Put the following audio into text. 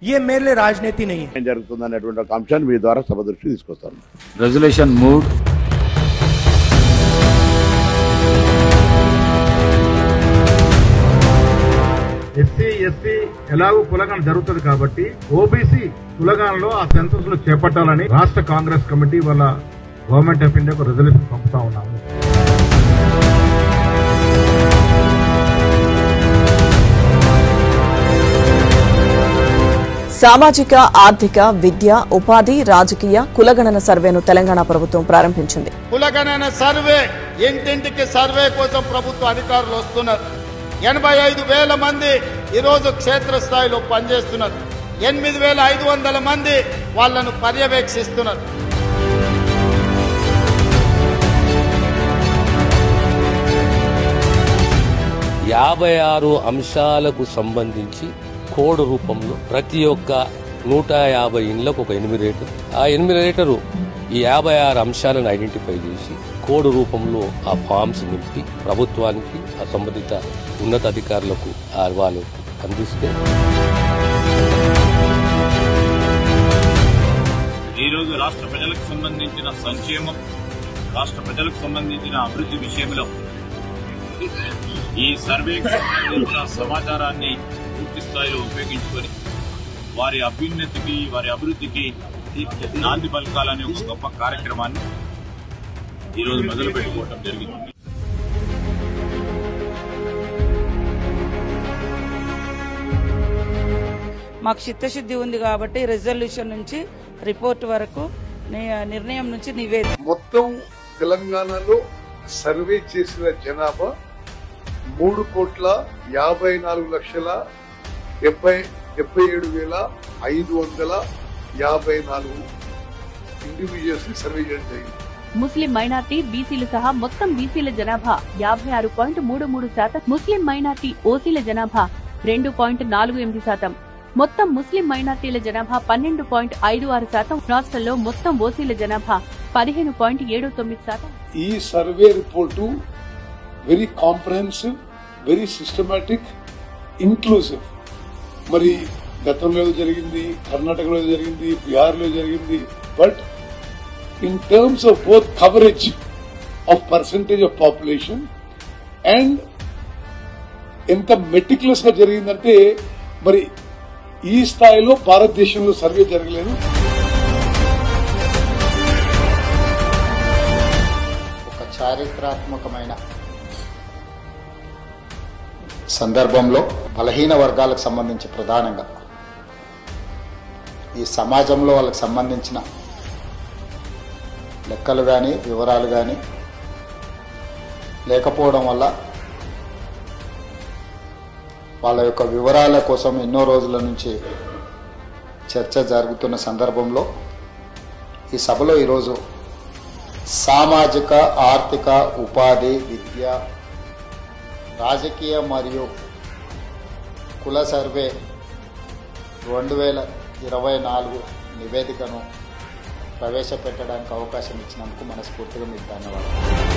ये मेरे लिए राजनीति नहीं है। జరుగుతుందనేటువంటి ఒక అంశాన్ని మీ ద్వారా సభ దృష్టికి తీసుకొస్తాను. రెజల్యూషన్ మూడ్ ఎస్సీ ఎస్టీ ఎలాగూ కులగణ జరుగుతుంది కాబట్టి ఓబీసీ కులగణలో ఆ సెన్సస్ లో చేపట్టాలని రాష్ట్ర కాంగ్రెస్ కమిటీ వల్ల గవర్నమెంట్ ఆఫ్ ఇండియాకు రెజల్యూషన్ పంపుతా ఉన్నాము. సామాజిక, ఆర్థిక, విద్య, ఉపాధి, రాజకీయ కులగణన సర్వేను తెలంగాణ ప్రభుత్వం ప్రారంభించింది. కులగణన సర్వే ఇంటింటికి సర్వే కోసం ప్రభుత్వ అధికారులు వస్తున్నారు. 85,000 మంది ఈరోజు క్షేత్రస్థాయిలో పనిచేస్తున్నారు. 8,500 మంది వాళ్లను పర్యవేక్షిస్తున్నారు. యాభై 56 అంశాలకు సంబంధించి కోడ్ రూపంలో ప్రతి ఒక్క 150 ఇండ్లకు ఒక ఎన్యూమరేటర్, ఆ ఎన్యూమరేటరు ఈ 56 అంశాలను ఐడెంటిఫై చేసి కోడ్ రూపంలో ఆ ఫామ్స్ నింపి ప్రభుత్వానికి ఆ సంబంధిత ఉన్నతాధికారులకు వాళ్ళు అందిస్తే ఈరోజు రాష్ట్ర ప్రజలకు సంబంధించిన సంక్షేమం, రాష్ట్ర ప్రజలకు సంబంధించిన అభివృద్ధి విషయంలో ఈ సర్వేకి సంబంధించిన సమాచారాన్ని పూర్తి స్థాయిలో ఉపయోగించుకొని వారి అభ్యున్నతికి, వారి అభివృద్ధికి నాంది పలకాలనే ఒక గొప్ప కార్యక్రమాన్ని ఈరోజు మొదలు పెట్టుకోవడం జరిగింది. మాకు చిత్తశుద్ధి ఉంది కాబట్టి రిజల్యూషన్ నుంచి రిపోర్ట్ వరకు నిర్ణయం నుంచి నివేదిక మొత్తం తెలంగాణలో సర్వే చేసిన జనాభా 3,77,554 ఇండివిజువల్స్ ని సర్వే చేయడం జరిగింది. ముస్లిం మైనార్టీ, బీసీలు సహా మొత్తం బీసీల జనాభా 56.33%, ముస్లిం మైనార్టీ ఓసీల జనాభా 2.48%, మొత్తం ముస్లిం మైనార్టీల జనాభా 12.56%, రాష్ట్రంలో మొత్తం ఓసీల జనాభా 15.79%. ఈ survey report very comprehensive, very systematic, inclusive. మరి గతంలో జరిగింది, కర్ణాటకలో జరిగింది, బీహార్లో జరిగింది. But in terms of both coverage of percentage of population and ఎంత మెటిక్యులస్ గా జరిగిందంటే మరి ఈ స్థాయిలో భారతదేశంలో సర్వే జరగలేదు. ఒక చారిత్రాత్మకమైన సందర్భంలో బలహీన వర్గాలకు సంబంధించి ప్రధానంగా ఈ సమాజంలో వాళ్ళకి సంబంధించిన లెక్కలు కానీ వివరాలు కానీ లేకపోవడం వల్ల వాళ్ళ యొక్క వివరాల కోసం ఎన్నో రోజుల నుంచి చర్చ జరుగుతున్న సందర్భంలో ఈ సభలో ఈరోజు సామాజిక, ఆర్థిక, ఉపాధి, విద్య, రాజకీయ మరియు కుల సర్వే 2024 నివేదికను ప్రవేశపెట్టడానికి అవకాశం ఇచ్చినందుకు మనస్ఫూర్తిగా మీకు ధన్యవాదాలు.